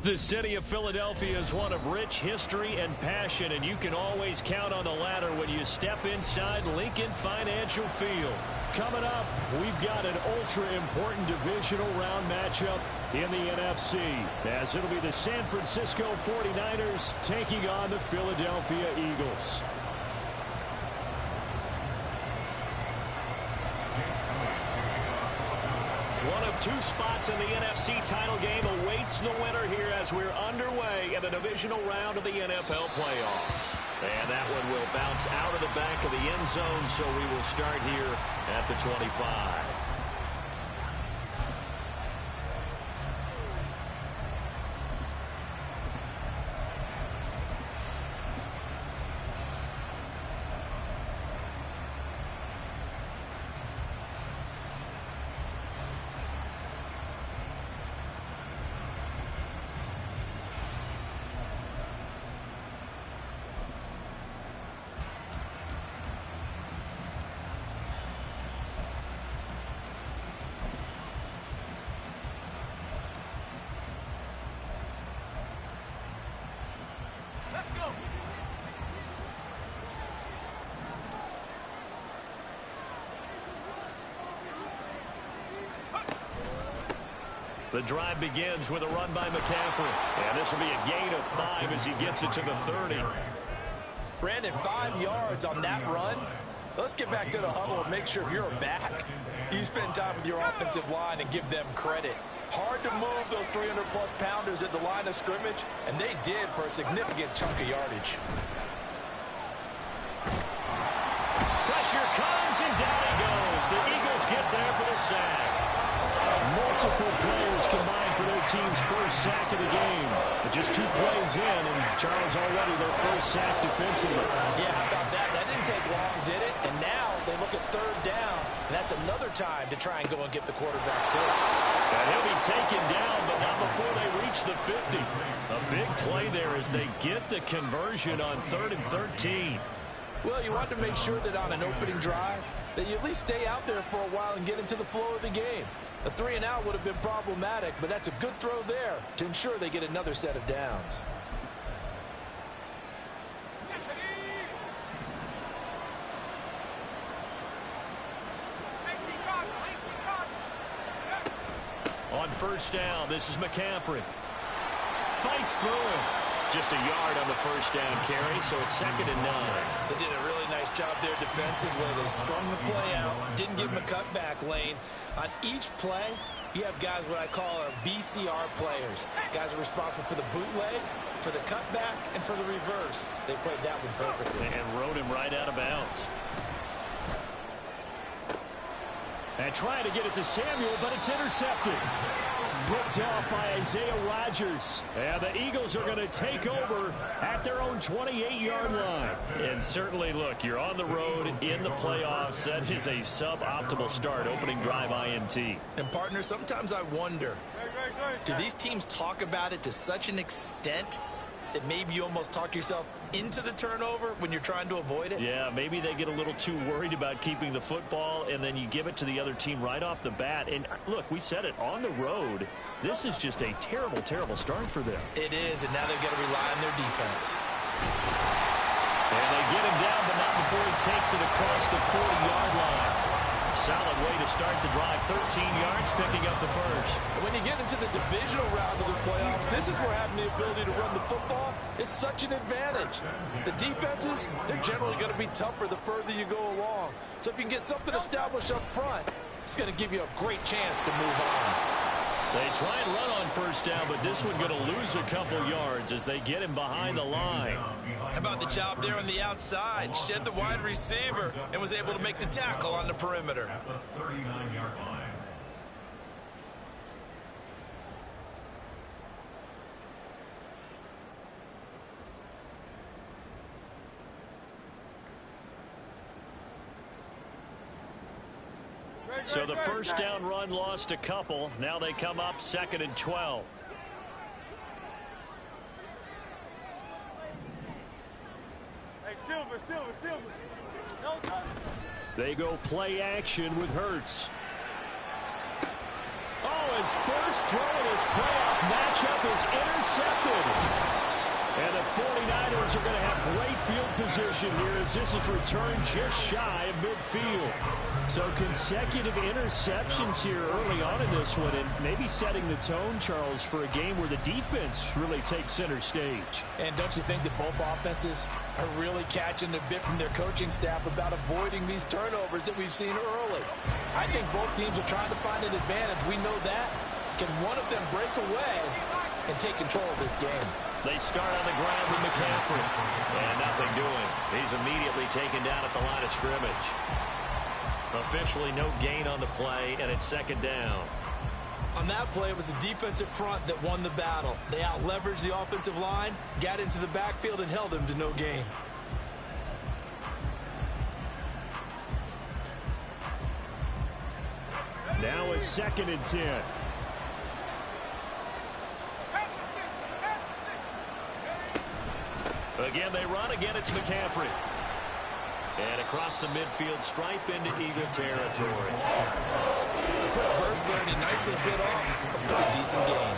The city of Philadelphia is one of rich history and passion, and you can always count on the latter when you step inside Lincoln Financial Field. Coming up, we've got an ultra-important divisional round matchup in the NFC, as it'll be the San Francisco 49ers taking on the Philadelphia Eagles. One of two spots in the NFC title game awaits the winner here as we're underway in the divisional round of the NFL playoffs. And that one will bounce out of the back of the end zone, so we will start here at the 25. The drive begins with a run by McCaffrey. And this will be a gain of 5 as he gets it to the 30. Brandon, 5 yards on that run. Let's get back to the huddle and make sure if you're a back, you spend time with your offensive line and give them credit. Hard to move those 300-plus pounders at the line of scrimmage, and they did for a significant chunk of yardage. Pressure comes, and down he goes. The Eagles get there for the sack. Multiple players combined for their team's first sack of the game. But just 2 plays in, and Charles already their first sack defensively. Yeah, how about that? That didn't take long, did it? And now they look at 3rd down, and that's another time to try and go and get the quarterback, too. And he'll be taken down, but not before they reach the 50. A big play there as they get the conversion on 3rd and 13. Well, you want to make sure that on an opening drive, that you at least stay out there for a while and get into the flow of the game. A 3-and-out would have been problematic, but that's a good throw there to ensure they get another set of downs. On 1st down, this is McCaffrey. Fights through him. Just a yard on the 1st down carry, so it's 2nd and 9. They did a really nice job there defensively. They strung the play out, didn't give him a cutback lane. On each play, you have guys what I call our BCR players. Guys are responsible for the bootleg, for the cutback, and for the reverse. They played that one perfectly. And rode him right out of bounds. And trying to get it to Samuel, but it's intercepted. Picked off by Isaiah Rodgers. And the Eagles are going to take over at their own 28-yard line. And certainly, look, you're on the road in the playoffs. That is a suboptimal start, opening drive INT. And, partner, sometimes I wonder, do these teams talk about it to such an extent that maybe you almost talk yourself into the turnover when you're trying to avoid it? Yeah, maybe they get a little too worried about keeping the football, and then you give it to the other team right off the bat. And, look, we said it, on the road, this is just a terrible, terrible start for them. It is, and now they've got to rely on their defense. And they get him down, but not before he takes it across the 40-yard line. Solid way to start the drive. 13 yards, picking up the first. When you get into the divisional round of the playoffs, this is where having the ability to run the football is such an advantage. The defenses, they're generally going to be tougher the further you go along. So if you can get something established up front, it's going to give you a great chance to move on. They try and run on 1st down, but this one going to lose a couple yards as they get him behind the line. How about the job there on the outside? Shed the wide receiver and was able to make the tackle on the perimeter. So the 1st down run lost a couple. Now they come up 2nd and 12. Hey, Silver. No touch. They go play action with Hurts. Oh, as His first throw in his playoff matchup is intercepted. And the 49ers are going to have great field position here as this is returned just shy of midfield. So consecutive interceptions here early on in this one, and maybe setting the tone, Charles, for a game where the defense really takes center stage. And don't you think that both offenses are really catching a bit from their coaching staff about avoiding these turnovers that we've seen early? I think both teams are trying to find an advantage. We know that. Can one of them break away and take control of this game? They start on the ground with McCaffrey. And nothing doing. He's immediately taken down at the line of scrimmage. Officially no gain on the play, and it's second down. On that play, it was the defensive front that won the battle. They out-leveraged the offensive line, got into the backfield, and held them to no gain. Now a 2nd and 10. Again, they run. Again, it's McCaffrey. And across the midfield stripe into Eagle territory. Fred Burst there, and he nicely bit off a pretty decent game.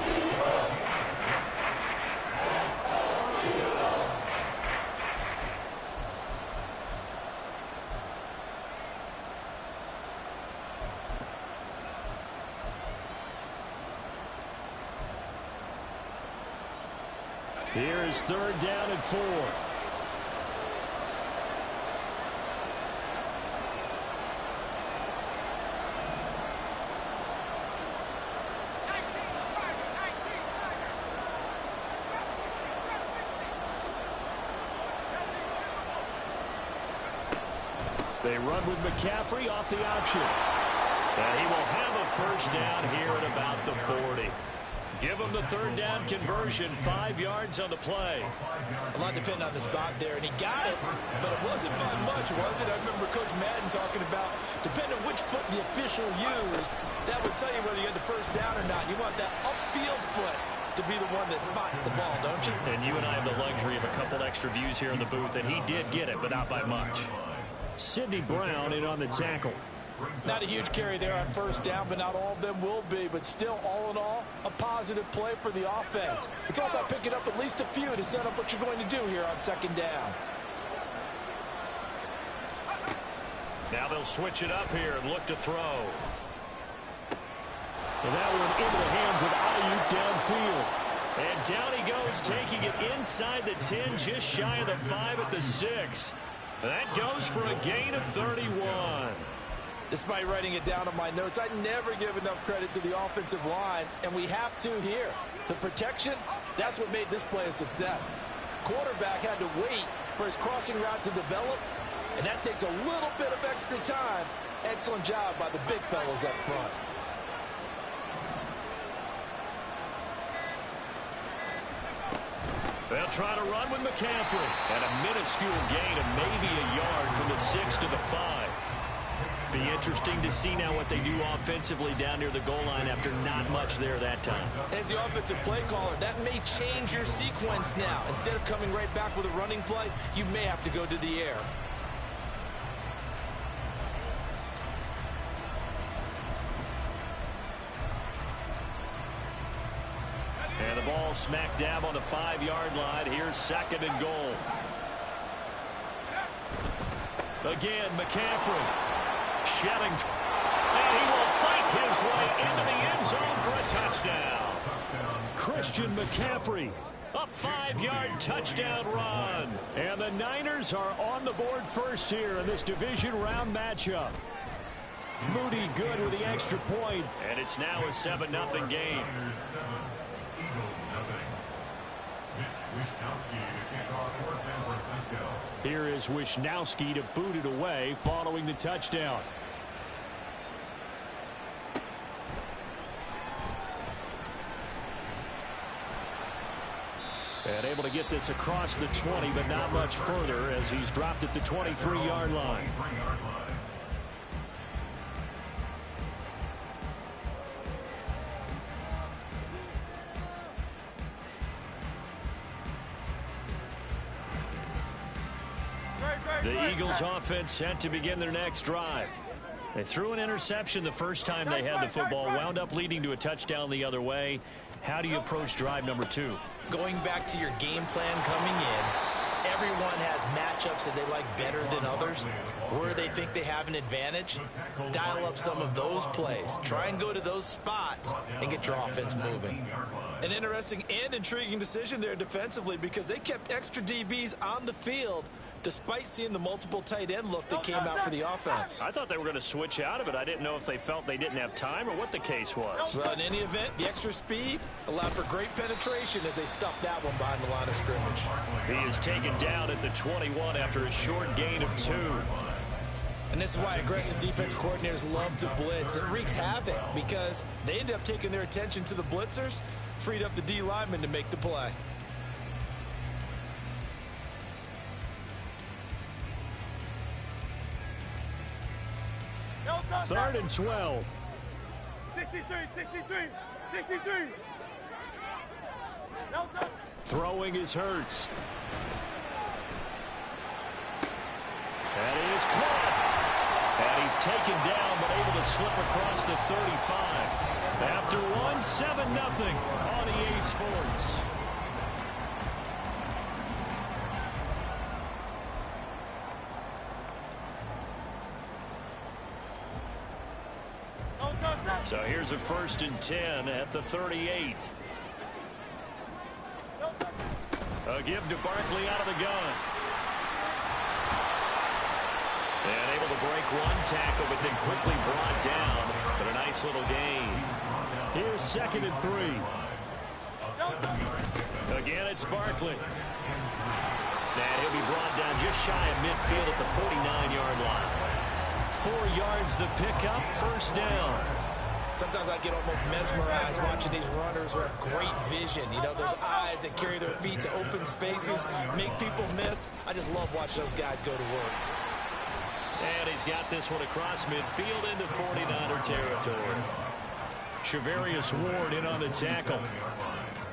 Here is 3rd down and 4. They run with McCaffrey off the option. And he will have a first down here at about the 40. Give him the 3rd down conversion, 5 yards on the play. A lot depending on the spot there, and he got it, but it wasn't by much, was it? I remember Coach Madden talking about, depending on which foot the official used, that would tell you whether you had the first down or not. You want that upfield foot to be the one that spots the ball, don't you? And you and I have the luxury of a couple extra views here in the booth, and he did get it, but not by much. Sidney Brown in on the tackle. Not a huge carry there on first down, but not all of them will be. But still, all in all, a positive play for the offense. It's all about picking up at least a few to set up what you're going to do here on 2nd down. Now they'll switch it up here and look to throw. And that one into the hands of Ayuk downfield. And down he goes, taking it inside the 10, just shy of the 5 at the 6. That goes for a gain of 31. Despite writing it down on my notes, I never give enough credit to the offensive line, and we have to here. The protection, that's what made this play a success. Quarterback had to wait for his crossing route to develop, and that takes a little bit of extra time. Excellent job by the big fellas up front. They'll try to run with McCaffrey. And a minuscule gain of maybe a yard from the 6 to the 5. Be interesting to see now what they do offensively down near the goal line after not much there that time. As the offensive play caller, that may change your sequence now. Instead of coming right back with a running play, you may have to go to the air. And the ball smack dab on the 5-yard line. Here's 2nd and goal. Again, McCaffrey. Shedding. And he will fight his way into the end zone for a touchdown. Christian McCaffrey. A 5-yard touchdown run. And the Niners are on the board first here in this division round matchup. Moody good with the extra point. And it's now a 7-0 game. Here is Wishnowsky to boot it away following the touchdown. And able to get this across the 20, but not much further as he's dropped at the 23-yard line. The Eagles offense set to begin their next drive. They threw an interception the first time they had the football, wound up leading to a touchdown the other way. How do you approach drive number 2? Going back to your game plan coming in, everyone has matchups that they like better than others. Where they think they have an advantage, dial up some of those plays. Try and go to those spots and get your offense moving. An interesting and intriguing decision there defensively because they kept extra DBs on the field despite seeing the multiple tight end look that came out for the offense. I thought they were going to switch out of it. I didn't know if they felt they didn't have time or what the case was. Well, in any event, the extra speed allowed for great penetration as they stuffed that one behind the line of scrimmage. He is taken down at the 21 after a short gain of 2. And this is why aggressive defense coordinators love to blitz. It wreaks havoc because they end up taking their attention to the blitzers, freed up the D lineman to make the play. Third and 12. 63. Throwing is Hurts. That is caught. And he's taken down, but able to slip across the 35. After 7-0 on EA Sports. So here's a 1st and 10 at the 38. A give to Barkley out of the gun. And able to break one tackle, but then quickly brought down. But a nice little gain. Here's 2nd and 3. Again, it's Barkley. And he'll be brought down just shy of midfield at the 49-yard line. 4 yards the pickup, 1st down. Sometimes I get almost mesmerized watching these runners who have great vision. You know, those eyes that carry their feet to open spaces, make people miss. I just love watching those guys go to work. And he's got this one across midfield into 49er territory. Shavarius Ward in on the tackle.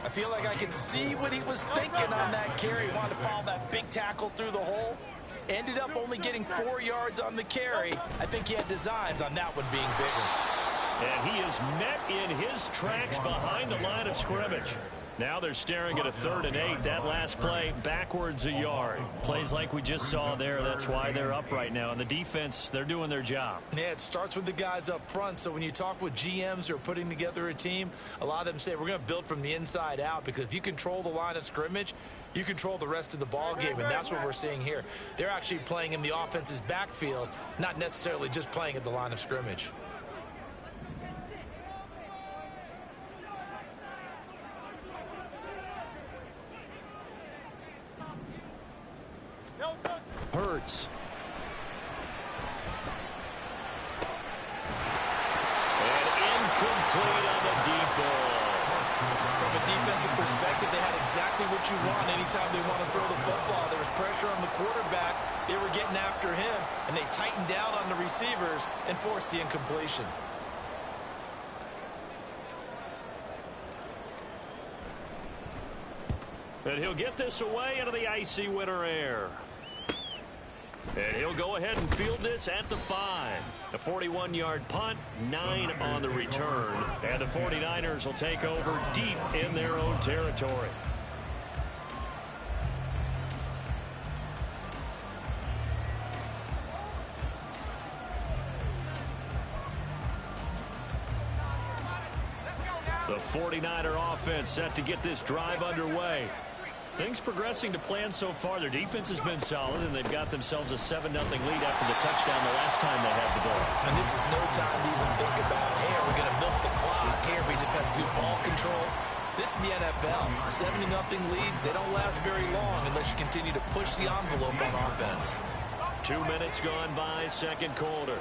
I feel like I can see what he was thinking on that carry. He wanted to follow that big tackle through the hole. Ended up only getting 4 yards on the carry. I think he had designs on that one being bigger. And he is met in his tracks behind the line of scrimmage. Now they're staring at a 3rd and 8. That last play backwards a yard. Plays like we just saw there. That's why they're up right now. And the defense, they're doing their job. Yeah, it starts with the guys up front. So when you talk with GMs who are putting together a team, a lot of them say we're going to build from the inside out, because if you control the line of scrimmage, you control the rest of the ball game, and that's what we're seeing here. They're actually playing in the offense's backfield, not necessarily just playing at the line of scrimmage. Hurts. And incomplete on the deep ball. From a defensive perspective, they had exactly what you want anytime they want to throw the football. There was pressure on the quarterback. They were getting after him, and they tightened down on the receivers and forced the incompletion. And he'll get this away into the icy winter air. And he'll go ahead and field this at the 5. A 41-yard punt, 9 on the return. And the 49ers will take over deep in their own territory. The 49er offense set to get this drive underway. Things progressing to plan so far. Their defense has been solid, and they've got themselves a 7-0 lead after the touchdown the last time they had the ball. And this is no time to even think about, hey, are we going to milk the clock? Here, we just have to do ball control. This is the NFL. 70-0 leads, they don't last very long unless you continue to push the envelope on offense. 2 minutes gone by, 2nd quarter.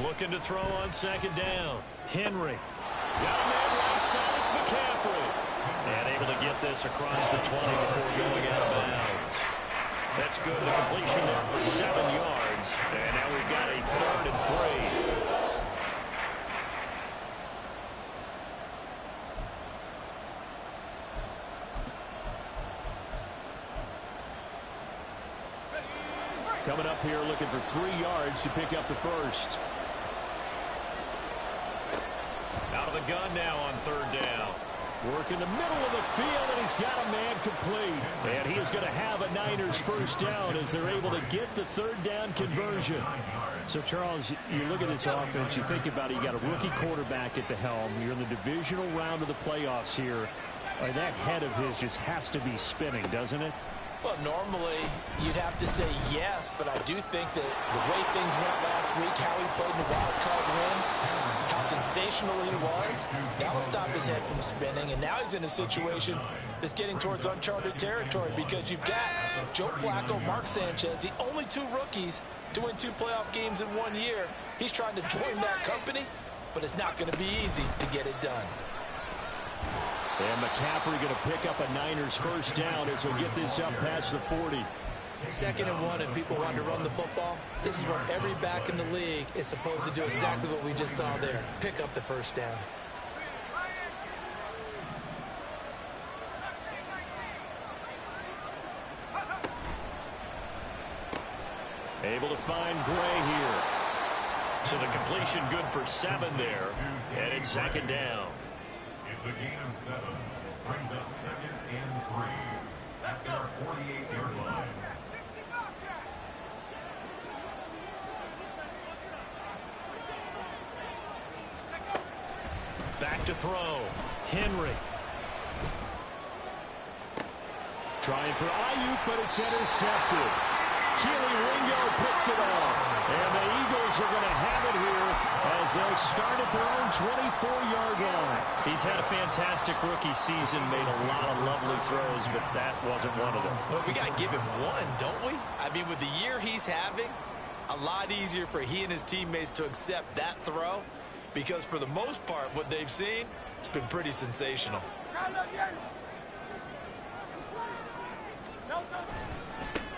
Looking to throw on 2nd down. Henry. Got a man right side. It's McCaffrey. And able to get this across the 20 before going out of bounds. That's good. The completion there for 7 yards. And now we've got a 3rd and 3. Coming up here looking for 3 yards to pick up the first. Out of the gun now on 3rd down. Work in the middle of the field, and he's got a man complete. And he is going to have a Niners first down as they're able to get the 3rd down conversion. So, Charles, you look at this offense, you think about it, you got a rookie quarterback at the helm. You're in the divisional round of the playoffs here. That head of his just has to be spinning, doesn't it? Well, normally you'd have to say yes, but I do think that the way things went last week, how he played in the wild card win, how sensational he was, that will stop his head from spinning. And now he's in a situation that's getting towards uncharted territory because you've got Joe Flacco, Mark Sanchez, the only 2 rookies to win 2 playoff games in 1 year. He's trying to join that company, but it's not going to be easy to get it done. And McCaffrey going to pick up a Niners first down as he'll get this up past the 40. 2nd and 1, and people want to run the football. This is where every back in the league is supposed to do exactly what we just saw there. Pick up the first down. Able to find Gray here. So the completion good for 7 there. And it's 2nd down. It's a gain of 7. Brings up 2nd and 3. After our 48-yard line. Back to throw. Henry. Trying for Ayuk, but it's intercepted. Keely Ringo picks it off. And the Eagles are going to have it here as they'll start at their own 24-yard line. He's had a fantastic rookie season, made a lot of lovely throws, but that wasn't one of them. Well, we got to give him one, don't we? I mean, with the year he's having, a lot easier for he and his teammates to accept that throw because for the most part, what they've seen, it's been pretty sensational.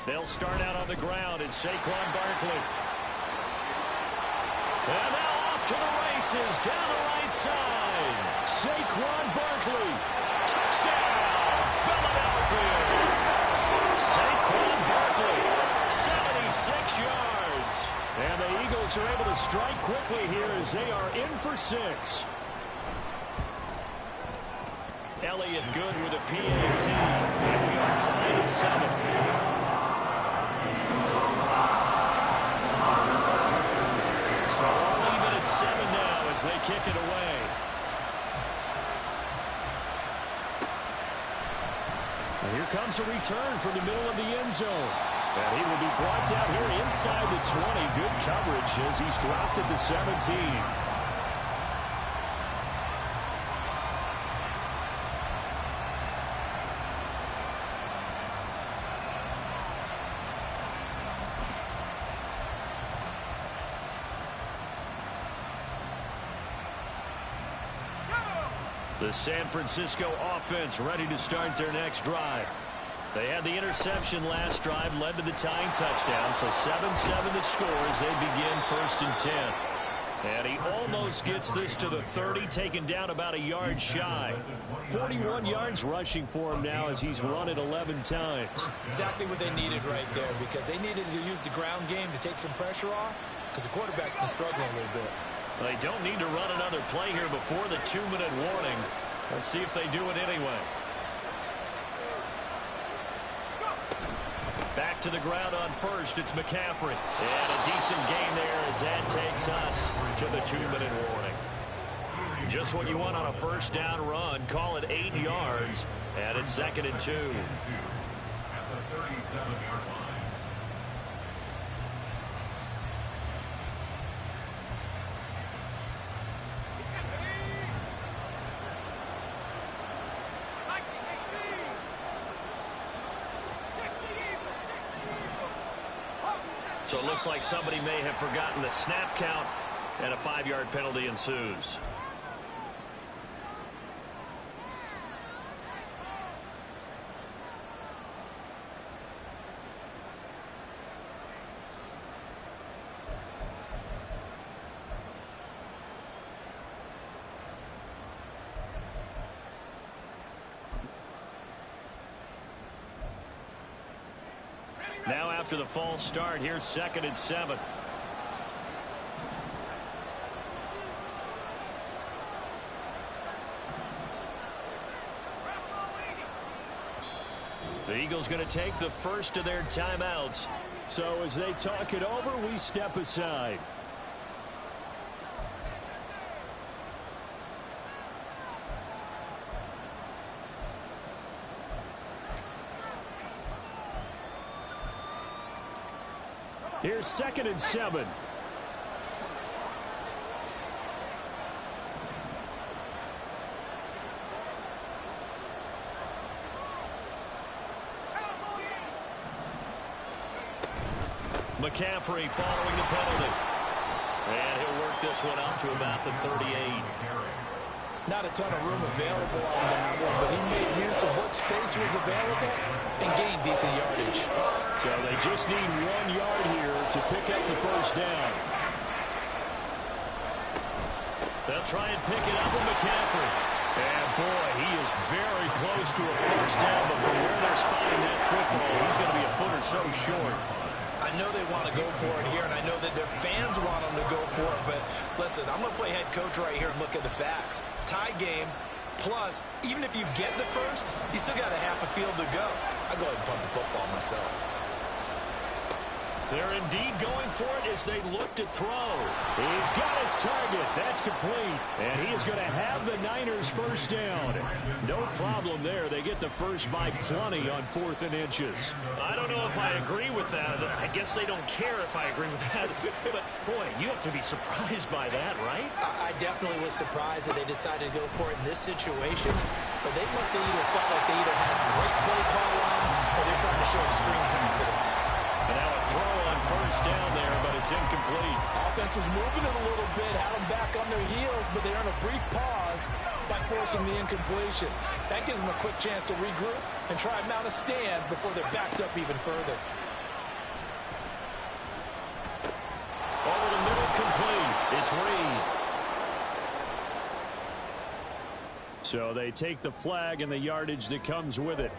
They'll start out on the ground in Saquon Barkley. And now off to the races down the right side. Saquon Barkley. Touchdown, Philadelphia. Saquon Barkley, 76 yards. And the Eagles are able to strike quickly here as they are in for 6. Elliott good with a PAT. And we are tied at 7. So all even at 7 now as they kick it away. And here comes a return from the middle of the end zone. And he will be brought down here inside the 20. Good coverage as he's dropped at the 17. The San Francisco offense ready to start their next drive. They had the interception last drive, led to the tying touchdown, so 7-7 the score as they begin 1st and 10. And he almost gets this to the 30, taken down about a yard shy. 41 yards rushing for him now as he's run it 11 times. Exactly what they needed right there because they needed to use the ground game to take some pressure off because the quarterback's been struggling a little bit. They don't need to run another play here before the 2-minute warning. Let's see if they do it anyway. Back to the ground on 1st. It's McCaffrey. And a decent gain there as that takes us to the 2-minute warning. Just what you want on a 1st down run. Call it 8 yards. And it's 2nd and 2. At the 37-yard line. So it looks like somebody may have forgotten the snap count, and a 5-yard penalty ensues. Now after the false start. Here's 2nd and 7. The Eagles going to take the first of their timeouts. So as they talk it over, we step aside. Here's 2nd and 7. McCaffrey following the penalty. And he'll work this one up to about the 38. Not a ton of room available on that one, but he made use of what space was available and gained decent yardage. So they just need 1 yard here to pick up the first down. They'll try and pick it up with McCaffrey. And boy, he is very close to a first down, but from where they're spotting that football, he's going to be a foot or so short. I know they want to go for it here, and I know that their fans want them to go for it, but listen, I'm going to play head coach right here and look at the facts. Tie game, plus, even if you get the first, you still got a half a field to go. I'll go ahead and punt the football myself. They're indeed going for it as they look to throw. He's got his target. That's complete. And he is going to have the Niners first down. No problem there. They get the first by plenty on 4th and inches. I don't know if I agree with that. I guess they don't care if I agree with that. But, boy, you have to be surprised by that, right? I definitely was surprised that they decided to go for it in this situation. But they must have either felt like they either had a great play call line or they're trying to show extreme confidence. And now a throw on first down there, but it's incomplete. Offense was moving it a little bit, had them back on their heels, but they earned a brief pause by forcing the incompletion. That gives them a quick chance to regroup and try and mount a stand before they're backed up even further. Over the middle, complete. It's Reed. So they take the flag and the yardage that comes with it.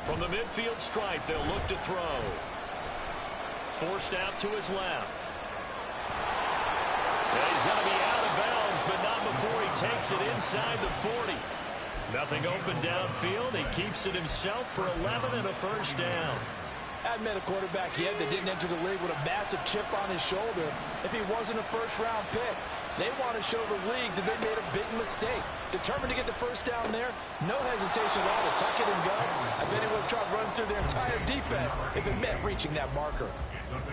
From the midfield stripe, they'll look to throw. Forced out to his left. And he's going to be out of bounds, but not before he takes it inside the 40. Nothing open downfield. He keeps it himself for 11 and a first down. I hadn't met a quarterback yet that didn't enter the league with a massive chip on his shoulder if he wasn't a first-round pick. They want to show the league that they made a big mistake. Determined to get the first down there, no hesitation at all to tuck it and go. I bet he would have tried running through their entire defense if it meant reaching that marker.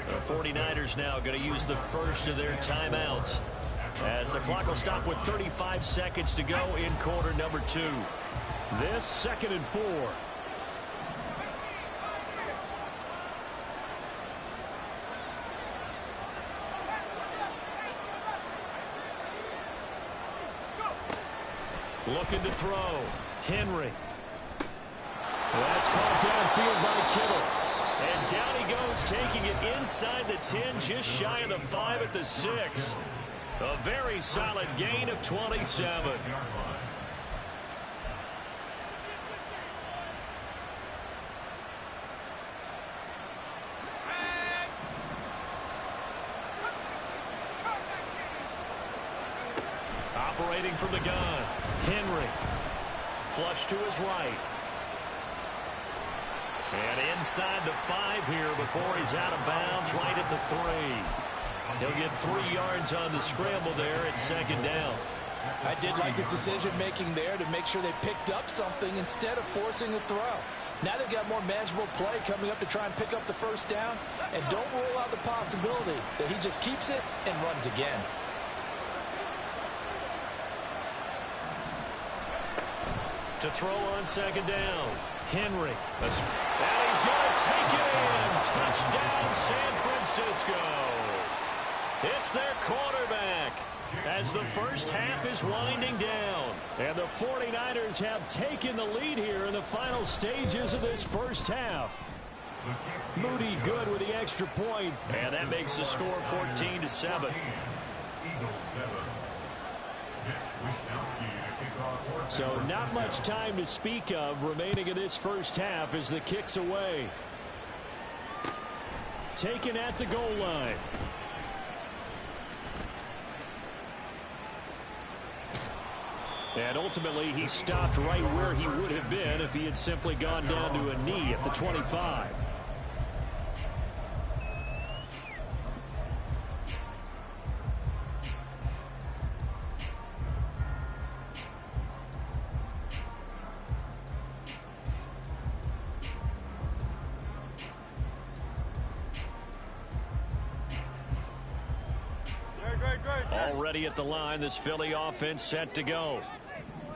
The 49ers now going to use the first of their timeouts as the clock will stop with 35 seconds to go in quarter number 2. This 2nd and 4. Looking to throw. Henry. That's caught downfield by Kittle. And down he goes, taking it inside the 10, just shy of the 5 at the 6. A very solid gain of 27. Operating from the gun. Henry. Flush to his right. And inside the 5 here before he's out of bounds, right at the 3. He'll get 3 yards on the scramble there at 2nd down. I did like his decision-making there to make sure they picked up something instead of forcing the throw. Now they've got more manageable play coming up to try and pick up the first down, and don't rule out the possibility that he just keeps it and runs again. To throw on 2nd down. Henry. And he's going to take it in. Touchdown, San Francisco. It's their quarterback as the first half is winding down. And the 49ers have taken the lead here in the final stages of this first half. Moody good with the extra point, and that makes the score 14-7. Eagles 7. So not much time to speak of remaining in this first half as the kick's away. Taken at the goal line. And ultimately, he stopped right where he would have been if he had simply gone down to a knee at the 25. Already at the line, this Philly offense set to go.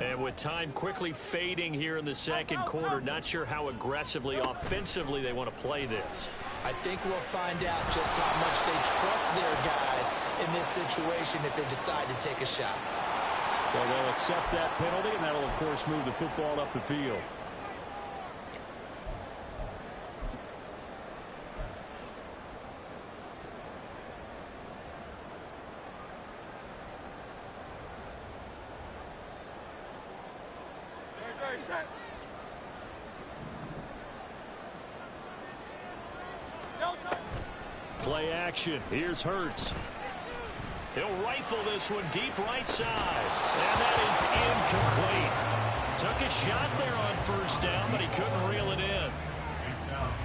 And with time quickly fading here in the second quarter, not sure how aggressively, offensively they want to play this. I think we'll find out just how much they trust their guys in this situation if they decide to take a shot. Well, they'll accept that penalty, and that'll, of course, move the football up the field. Play action. Here's Hurts. He'll rifle this one deep right side. And that is incomplete. Took a shot there on first down, but he couldn't reel it in.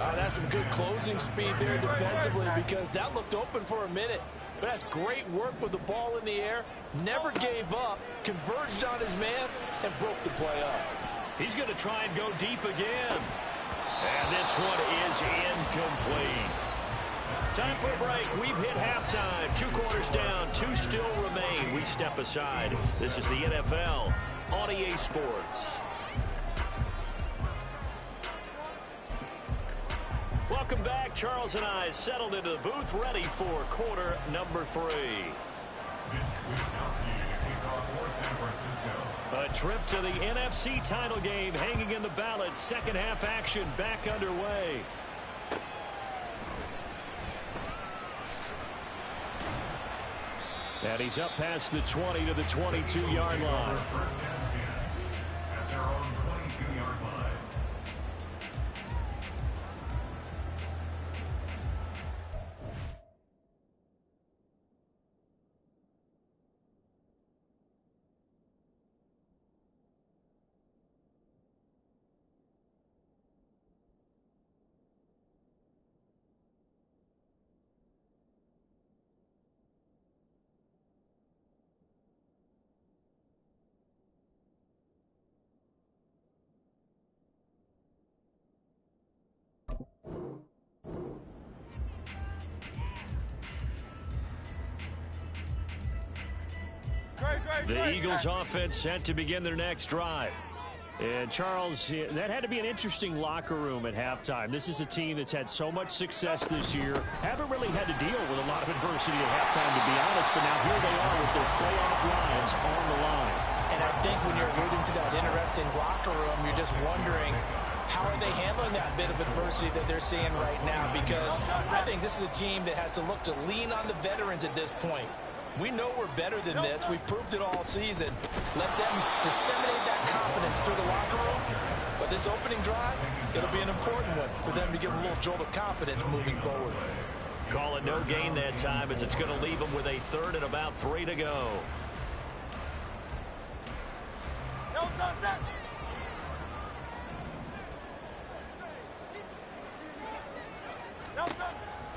That's some good closing speed there defensively because that looked open for a minute. But that's great work with the ball in the air. Never gave up, converged on his man, and broke the play up. He's going to try and go deep again. And this one is incomplete. Time for a break. We've hit halftime. 2 quarters down. 2 still remain. We step aside. This is the NFL on EA Sports. Welcome back. Charles and I settled into the booth, ready for quarter number 3. A trip to the NFC title game hanging in the balance. Second half action back underway. And he's up past the 20 to the 22-yard line. First and 10 at their own 22-yard line. The Eagles offense set to begin their next drive. And Charles, that had to be an interesting locker room at halftime. This is a team that's had so much success this year. Haven't really had to deal with a lot of adversity at halftime, to be honest. But now here they are with their playoff lives on the line. And I think when you're alluding to that interesting locker room, you're just wondering, how are they handling that bit of adversity that they're seeing right now? Because I think this is a team that has to look to lean on the veterans at this point. We know we're better than this. We've proved it all season. Let them disseminate that confidence through the locker room. But this opening drive, it'll be an important one for them to give a little jolt of confidence moving forward. Call it no gain that time as it's going to leave them with a third and about 3 to go.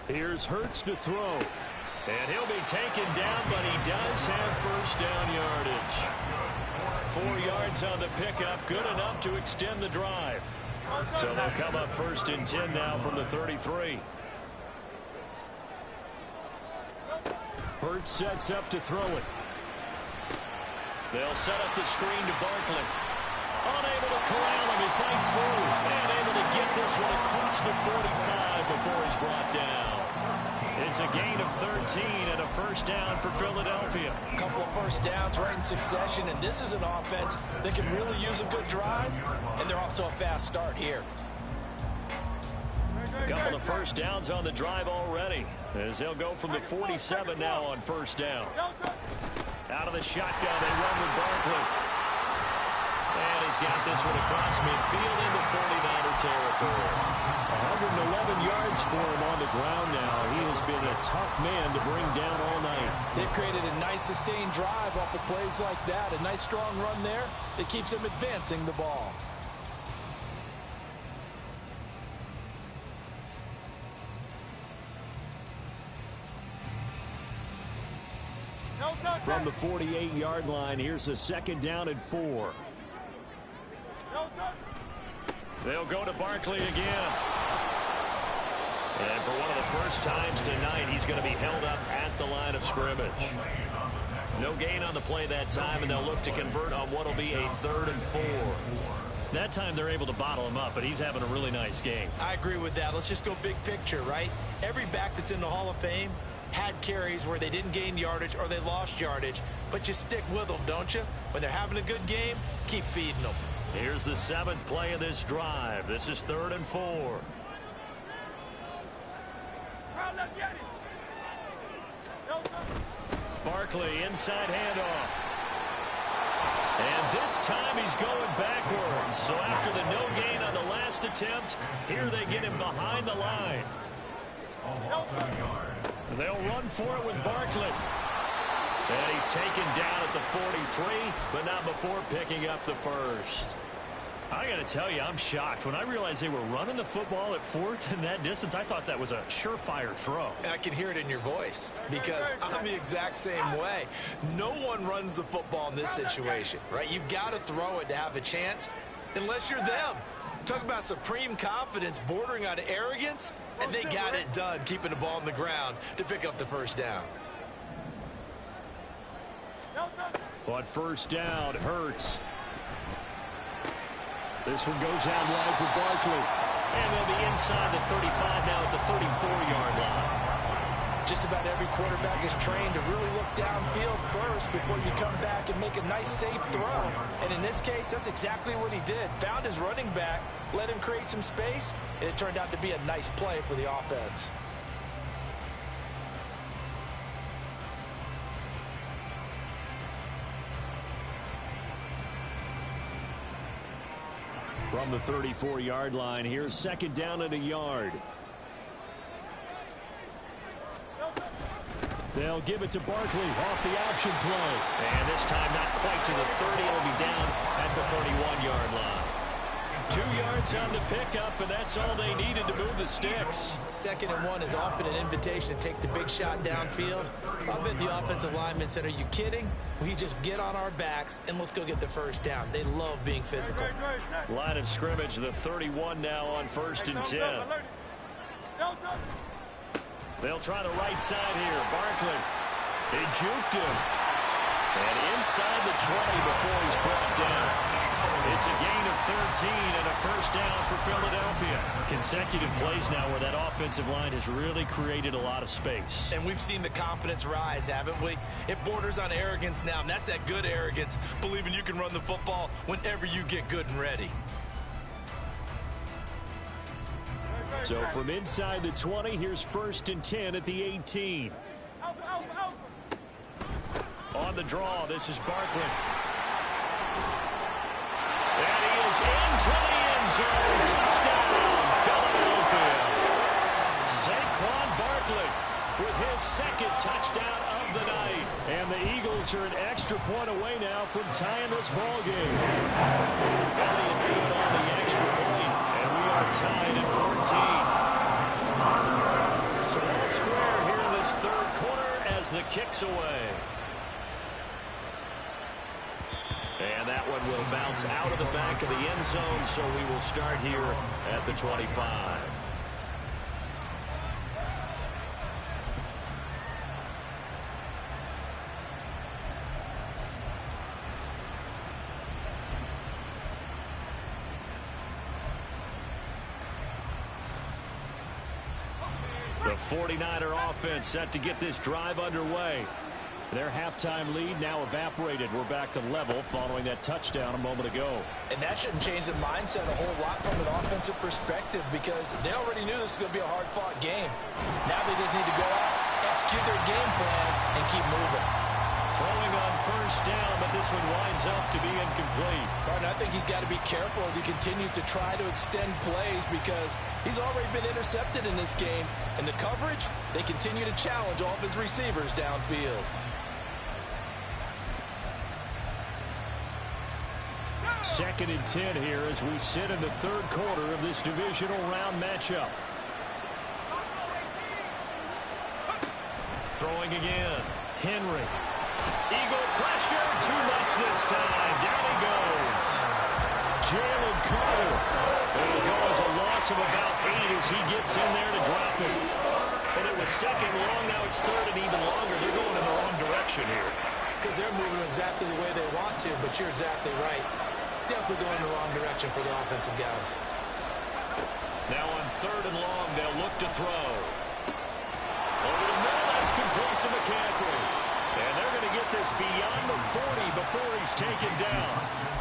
Here's Hurts to throw. And he'll be taken down, but he does have first down yardage. 4 yards on the pickup, good enough to extend the drive. So they'll come up first and 10 now from the 33. Hurts sets up to throw it. They'll set up the screen to Barkley. Unable to corral him, he fights through. And able to get this one across the 45 before he's brought down. It's a gain of 13 and a first down for Philadelphia. A couple of first downs right in succession, and this is an offense that can really use a good drive, and they're off to a fast start here. Couple of first downs on the drive already, as they'll go from the 47 now on first down. Out of the shotgun, they run with Barkley. And he's got this one across midfield into 49er territory. 111 yards for him on the ground now. He has been a tough man to bring down all night. They've created a nice sustained drive off of plays like that. A nice strong run there that keeps them advancing the ball. From the 48-yard line, here's a second down and 4. They'll go to Barkley again. And for one of the first times tonight, he's going to be held up at the line of scrimmage. No gain on the play that time, and they'll look to convert on what will be a 3rd and 4. That time they're able to bottle him up, but he's having a really nice game. I agree with that. Let's just go big picture, right? Every back that's in the Hall of Fame had carries where they didn't gain yardage or they lost yardage, but you stick with them, don't you? When they're having a good game, keep feeding them. Here's the 7th play of this drive. This is 3rd and 4. Barkley, inside handoff. And this time he's going backwards. So after the no gain on the last attempt, here they get him behind the line. They'll run for it with Barkley. And he's taken down at the 43, but not before picking up the first. I got to tell you, I'm shocked. When I realized they were running the football at 4th in that distance, I thought that was a surefire throw. And I can hear it in your voice because I'm the exact same way. No one runs the football in this situation, right? You've got to throw it to have a chance unless you're them. Talk about supreme confidence bordering on arrogance, and they got it done, keeping the ball on the ground to pick up the first down. On first down, Hurts. This one goes out wide for Barkley. And they'll be inside the 35 now at the 34-yard line. Just about every quarterback is trained to really look downfield first before you come back and make a nice, safe throw. And in this case, that's exactly what he did. Found his running back, let him create some space, and it turned out to be a nice play for the offense. From the 34-yard line, here's second down and a yard. They'll give it to Barkley off the option play. And this time not quite to the 30. It'll be down at the 31-yard line. 2 yards on the pickup, and that's all they needed to move the sticks. 2nd and 1 is often an invitation to take the big shot downfield. I bet the offensive linemen said, are you kidding? We just get on our backs and let's go get the first down. They love being physical. Line of scrimmage, the 31 now on 1st and 10. They'll try the right side here. Barkley. He juked him. And inside the 20 before he's brought down. It's a gain of 13 and a first down for Philadelphia. Consecutive plays now where that offensive line has really created a lot of space. And we've seen the confidence rise, haven't we? It borders on arrogance now, and that's that good arrogance, believing you can run the football whenever you get good and ready. So from inside the 20, here's 1st and 10 at the 18. On the draw, this is Barkley. And he is into the end zone. Touchdown, Philadelphia. Saquon Barkley with his 2nd touchdown of the night. And the Eagles are an extra point away now from tying this ball game. Elliott good on the extra point, and we are tied at 14. So all square here in this 3rd quarter as the kick's away. And that one will bounce out of the back of the end zone, so we will start here at the 25. The 49er offense set to get this drive underway. Their halftime lead now evaporated. We're back to level following that touchdown a moment ago. And that shouldn't change the mindset a whole lot from an offensive perspective because they already knew this was going to be a hard-fought game. Now they just need to go out, execute their game plan, and keep moving. Throwing on first down, but this one winds up to be incomplete. Pardon, I think he's got to be careful as he continues to try to extend plays because he's already been intercepted in this game. And the coverage, they continue to challenge all of his receivers downfield. Second and 10 here as we sit in the third quarter of this divisional round matchup. Throwing again. Henry. Eagle pressure. Too much this time. Down he goes. Jalen Carter. It'll go as a loss of about 8 as he gets in there to drop it. And it was second long. Now it's third and even longer. They're going in the wrong direction here. Because they're moving exactly the way they want to, but you're exactly right. Definitely going in the wrong direction for the offensive guys. Now on third and long, they'll look to throw. Over the middle, that's complete to McCaffrey. And they're going to get this beyond the 40 before he's taken down.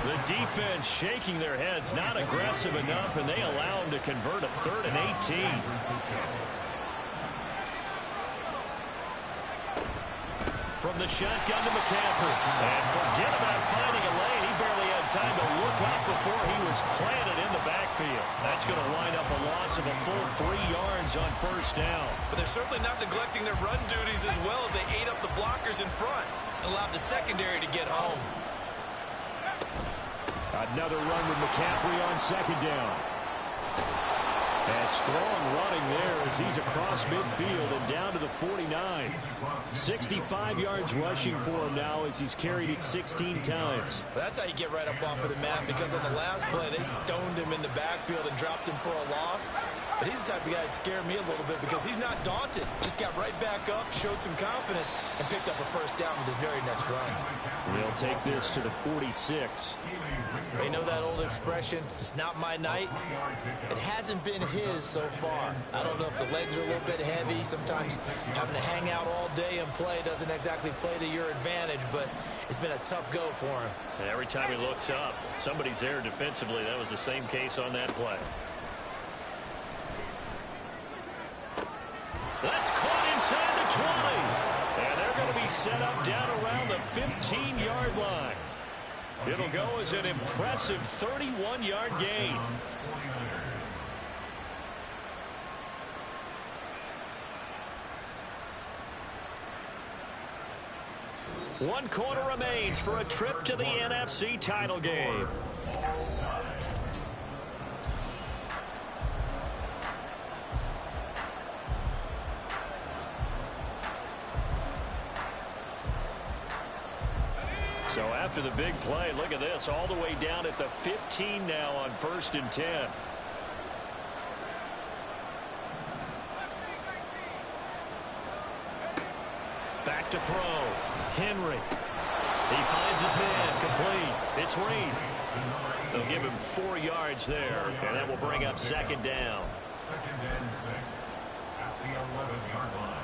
The defense shaking their heads, not aggressive enough, and they allow him to convert a 3rd and 18. From the shotgun to McCaffrey. And forget about finding a lane. He barely had time to look up before he was planted in the backfield. That's going to wind up a loss of a full 3 yards on first down. But they're certainly not neglecting their run duties as well as they ate up the blockers in front and allowed the secondary to get home. Another run with McCaffrey on second down. And strong running there as he's across midfield and down to the 49. 65 yards rushing for him now as he's carried it 16 times. That's how you get right up off of the map because on the last play, they stoned him in the backfield and dropped him for a loss. But he's the type of guy that scared me a little bit because he's not daunted. Just got right back up, showed some confidence, and picked up a first down with his very next run. They'll take this to the 46. They know that old expression, it's not my night. It hasn't been his so far. I don't know if the legs are a little bit heavy. Sometimes having to hang out all day and play doesn't exactly play to your advantage, but it's been a tough go for him. And every time he looks up, somebody's there defensively. That was the same case on that play. That's caught inside the 20. And they're going to be set up down around the 15-yard line. It'll go as an impressive 31-yard gain. One quarter remains for a trip to the NFC title game. So after the big play, look at this, all the way down at the 15 now on 1st and 10. Back to throw. Henry. He finds his man, complete. It's Reed. They'll give him 4 yards there, and that will bring up 2nd down. 2nd and 6 at the 11-yard line.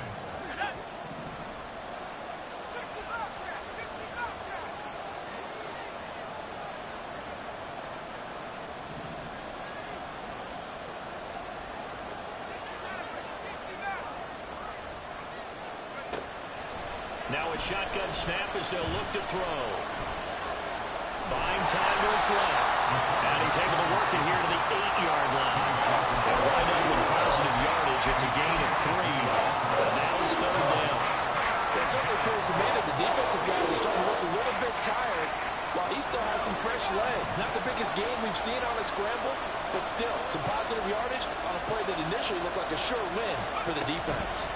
Now a shotgun snap as they'll look to throw. Buying time to his left. And he's able to work it here to the 8-yard line. And right up with positive yardage. It's a gain of 3. But now it's 3rd down. It certainly appears to me that the defensive guys are starting to look a little bit tired while he still has some fresh legs. Not the biggest gain we've seen on a scramble, but still some positive yardage on a play that initially looked like a sure win for the defense.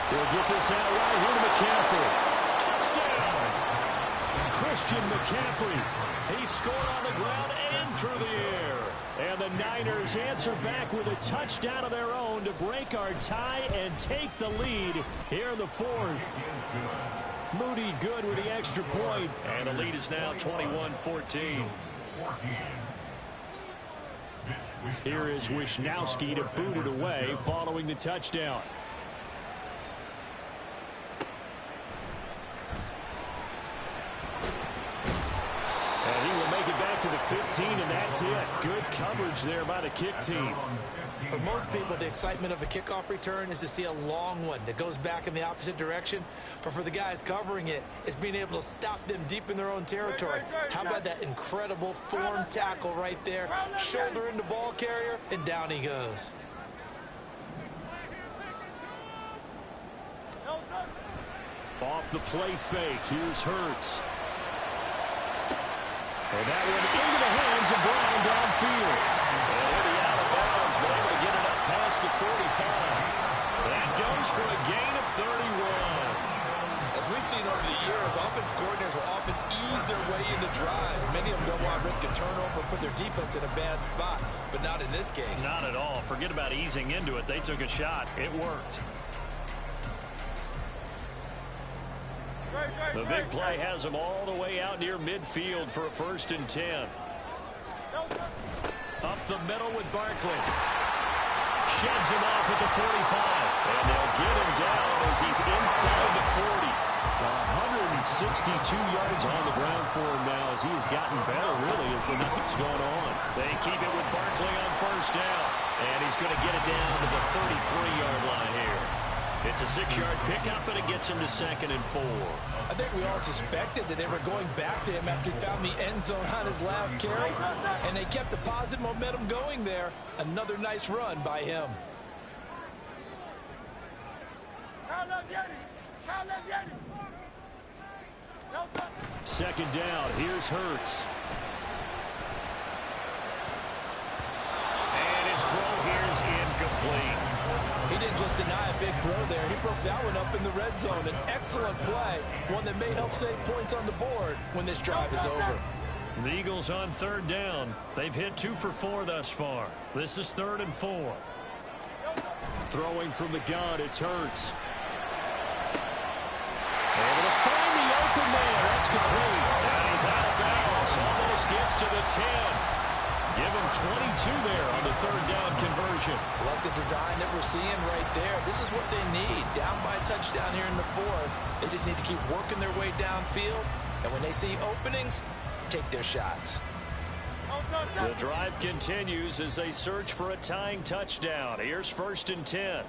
They'll get this out right here to McCaffrey. Touchdown! Christian McCaffrey. He scored on the ground and through the air. And the Niners answer back with a touchdown of their own to break our tie and take the lead here in the 4th. Moody good with the extra point. And the lead is now 21-14. Here is Wisnowski to boot it away following the touchdown. to the 15, and that's it. Good coverage there by the kick team. For most people, the excitement of a kickoff return is to see a long one that goes back in the opposite direction. But for the guys covering it, it's being able to stop them deep in their own territory. How about that incredible form tackle right there? Shoulder into ball carrier, and down he goes. Off the play fake, here's Hurts. And that one into the hands of Brown downfield. And he'll be out of bounds, but able to get it up past the 45. That goes for a gain of 31. As we've seen over the years, offense coordinators will often ease their way into drives. Many of them don't want to risk a turnover or put their defense in a bad spot, but not in this case. Not at all. Forget about easing into it. They took a shot. It worked. The big play has them all the way out near midfield for a 1st and 10. Up the middle with Barkley. Sheds him off at the 45. And they'll get him down as he's inside the 40. 162 yards on the ground for him now as he has gotten better, really, as the night's gone on. They keep it with Barkley on 1st down. And he's going to get it down to the 33-yard line here. It's a 6-yard pickup, and it gets him to 2nd and 4. I think we all suspected that they were going back to him after he found the end zone on his last carry, and they kept the positive momentum going there. Another nice run by him. 2nd down. Here's Hurts. And his throw here is incomplete. He didn't just deny a big throw there. He broke that one up in the red zone. An excellent play, one that may help save points on the board when this drive is over. The Eagles on 3rd down. They've hit 2 for 4 thus far. This is 3rd and 4. Throwing from the gun, it's Hurts. Able to find the open man. That's complete. And he's out of bounds. Almost gets to the 10. Give him 22 there on the 3rd down conversion. Like the design that we're seeing right there. This is what they need. Down by a touchdown here in the 4th. They just need to keep working their way downfield. And when they see openings, take their shots. The drive continues as they search for a tying touchdown. Here's 1st and 10.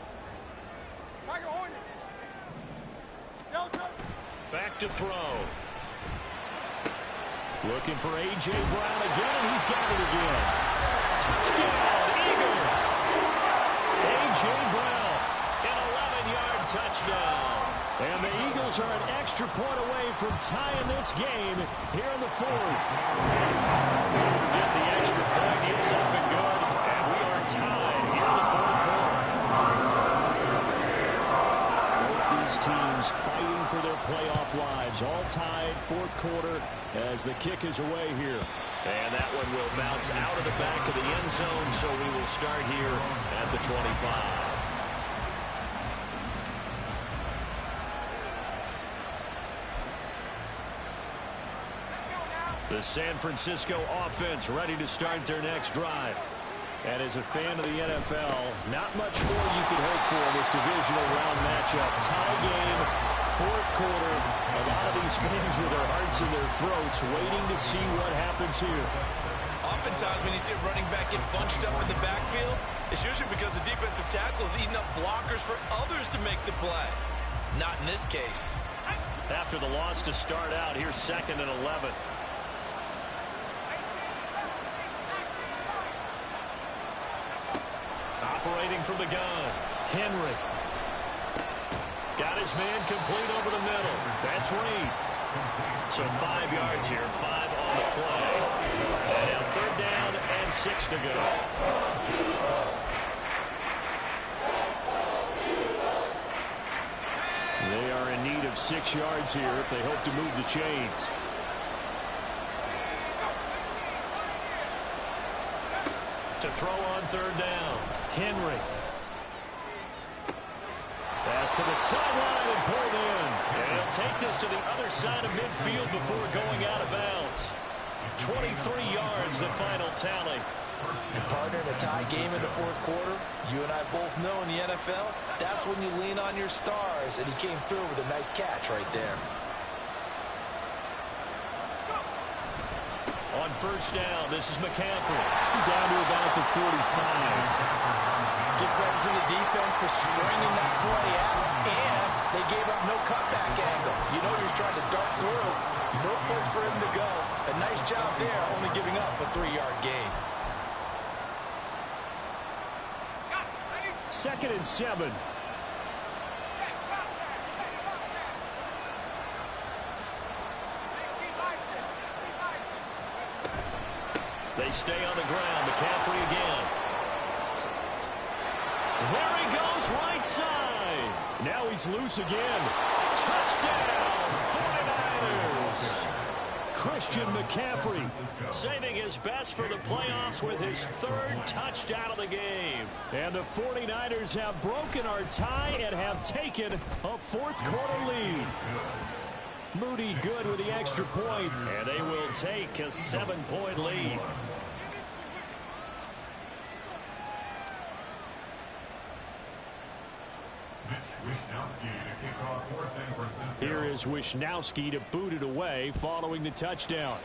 Back to throw. Looking for A.J. Brown again, and he's got it again. Touchdown, Eagles! A.J. Brown, an 11-yard touchdown. And the Eagles are an extra point away from tying this game here in the 4th. Don't forget the extra point. It's up and good, and we are tied here in the 4th quarter. Both these teams fighting for their playoff lives. All tied, 4th quarter, as the kick is away here. And that one will bounce out of the back of the end zone, so we will start here at the 25. The San Francisco offense ready to start their next drive. And as a fan of the NFL, not much more you can hope for in this divisional round matchup. Tie game, 4th quarter. A lot of these fans with their hearts in their throats waiting to see what happens here. Oftentimes when you see a running back get bunched up in the backfield, it's usually because the defensive tackle is eating up blockers for others to make the play. Not in this case. After the loss to start out, here's 2nd and 11. Operating from the gun, Henry. Got his man complete over the middle. That's Reed. So 5 yards here, 5 on the play. And 3rd down and 6 to go. They are in need of 6 yards here if they hope to move the chains. To throw on 3rd down. Henry. Pass to the sideline and pulled in. And he'll take this to the other side of midfield before going out of bounds. 23 yards, the final tally. And partner, in a tie game in the 4th quarter, you and I both know in the NFL, that's when you lean on your stars. And he came through with a nice catch right there. On on first down. This is McCaffrey. Down to about the 45. Give credit to the defense for stringing that play out, and they gave up no cutback angle. You know he's trying to dart through. No place for him to go. A nice job there, only giving up a 3-yard gain. 2nd and 7. They stay on the ground. McCaffrey again. There he goes, right side. Now he's loose again. Touchdown, 49ers. Christian McCaffrey saving his best for the playoffs with his 3rd touchdown of the game. And the 49ers have broken our tie and have taken a 4th quarter lead. Moody good with the extra point, and they will take a 7-point lead. Here is Wishnowski to boot it away following the touchdown.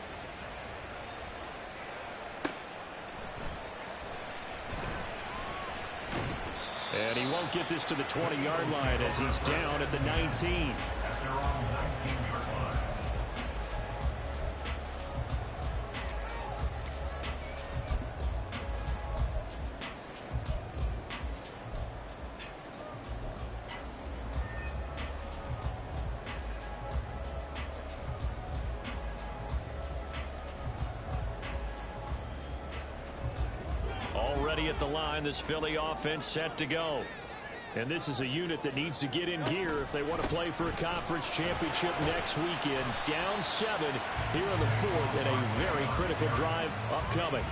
And he won't get this to the 20-yard line as he's down at the 19. Already at the line, this Philly offense set to go. And this is a unit that needs to get in gear if they want to play for a conference championship next weekend. Down 7 here in the 4th, and a very critical drive upcoming.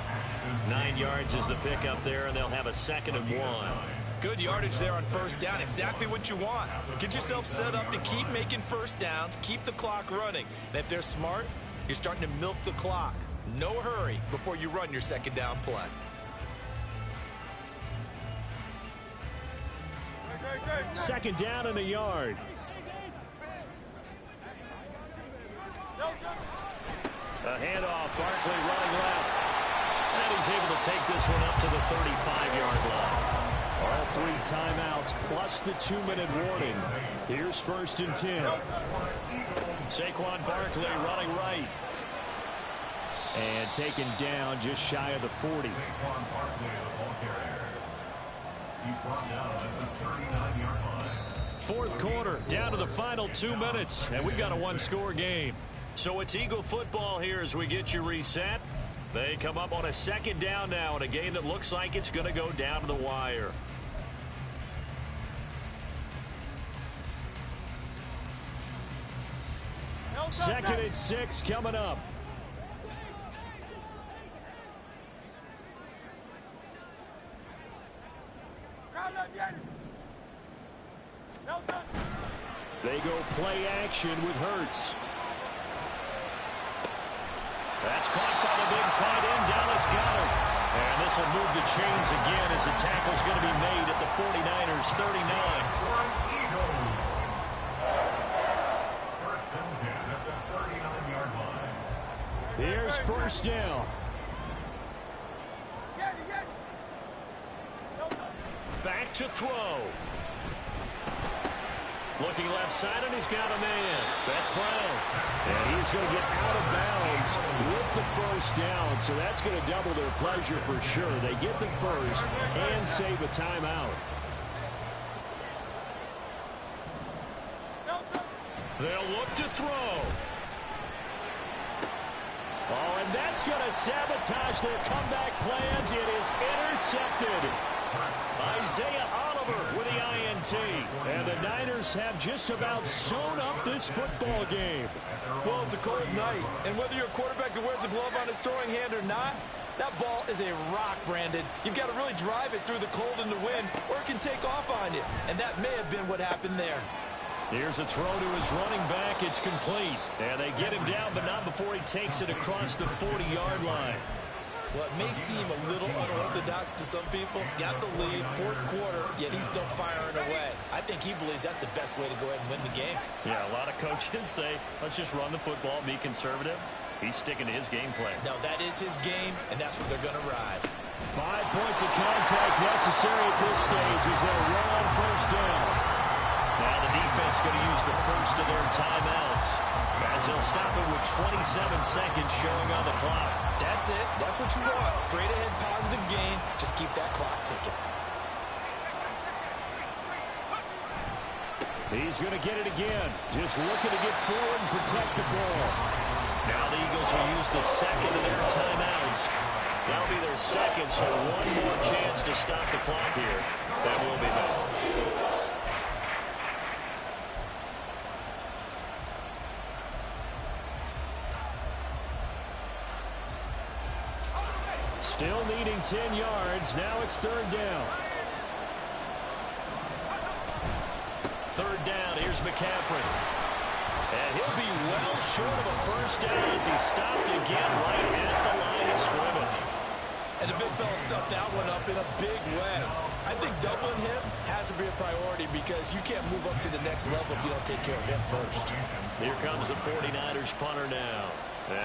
9 yards is the pickup there, and they'll have a 2nd and 1. Good yardage there on first down. Exactly what you want. Get yourself set up to keep making first downs, keep the clock running. And if they're smart, you're starting to milk the clock. No hurry before you run your 2nd down play. Second down and a yard. A handoff, Barkley running left. And he's able to take this one up to the 35-yard line. All 3 timeouts plus the 2-minute warning. Here's 1st and 10. Saquon Barkley running right. And taken down just shy of the 40. He's brought down at the 39-yard line. 4th quarter, down to the final 2 minutes, and we got a 1-score game. So it's Eagle football here as we get you reset. They come up on a 2nd down now in a game that looks like it's going to go down to the wire. Second and 6 coming up. They go play action with Hurts. That's caught by the big tight end, Dallas Goedert. And this will move the chains again as the tackle's going to be made at the 49ers 39. First and 10 at the 39-yard line. Here's first down. Back to throw. Looking left side, and he's got a man. That's Brown. And he's going to get out of bounds with the first down, so that's going to double their pleasure for sure. They get the first and save a timeout. They'll look to throw. Oh, and that's going to sabotage their comeback plans. It is intercepted. Isaiah Oliver with the INT. And the Niners have just about sewn up this football game. Well, it's a cold night, and whether you're a quarterback that wears a glove on his throwing hand or not, that ball is a rock, Brandon. You've got to really drive it through the cold and the wind, or it can take off on you. And that may have been what happened there. Here's a throw to his running back. It's complete. And they get him down, but not before he takes it across the 40-yard line. Well, it may seem a little unorthodox to some people. Got the lead, 4th quarter, yet he's still firing away. I think he believes that's the best way to go ahead and win the game. Yeah, a lot of coaches say, let's just run the football, be conservative. He's sticking to his game plan. No, that is his game, and that's what they're going to ride. 5 points of contact necessary at this stage as they'll run on first down. Now the defense going to use the first of their timeouts as they'll stop it with 27 seconds showing on the clock. That's it. That's what you want. Straight ahead positive gain. Just keep that clock ticking. He's going to get it again. Just looking to get forward and protect the ball. Now the Eagles will use the second of their timeouts. That'll be their second, so one more chance to stop the clock here. That will be met. Still needing 10 yards. Now it's third down. Third down. Here's McCaffrey. And he'll be well short of a first down as he stopped again right at the line of scrimmage. And the big fella stuffed that one up in a big way. I think doubling him has to be a priority because you can't move up to the next level if you don't take care of him first. Here comes the 49ers punter now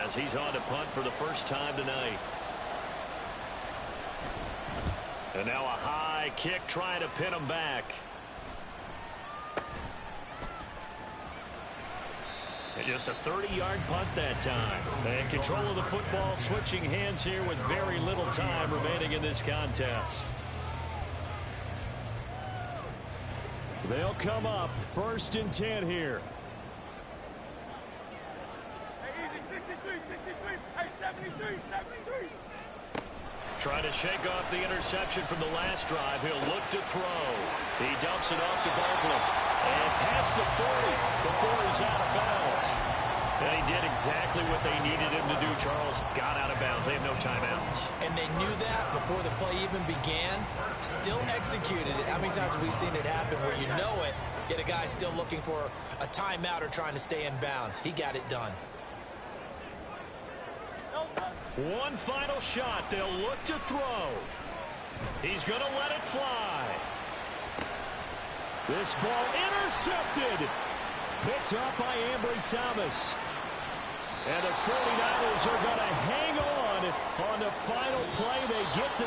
as he's on to punt for the first time tonight. And now a high kick trying to pin him back. And just a 30-yard punt that time. And control of the football switching hands here with very little time remaining in this contest. They'll come up 1st and 10 here. Hey, easy, 63, 63. Hey, 73, 73. Trying to shake off the interception from the last drive. He'll look to throw. He dumps it off to Barkley. And past the 40 before he's out of bounds. And he did exactly what they needed him to do, Charles. Got out of bounds. They have no timeouts. And they knew that before the play even began. Still executed it. How many times have we seen it happen where you know it, yet a guy still looking for a timeout or trying to stay in bounds? He got it done. One final shot. They'll look to throw. He's going to let it fly. This ball intercepted. Picked up by Ambry Thomas. And the 49ers are going to hang on the final play. They get the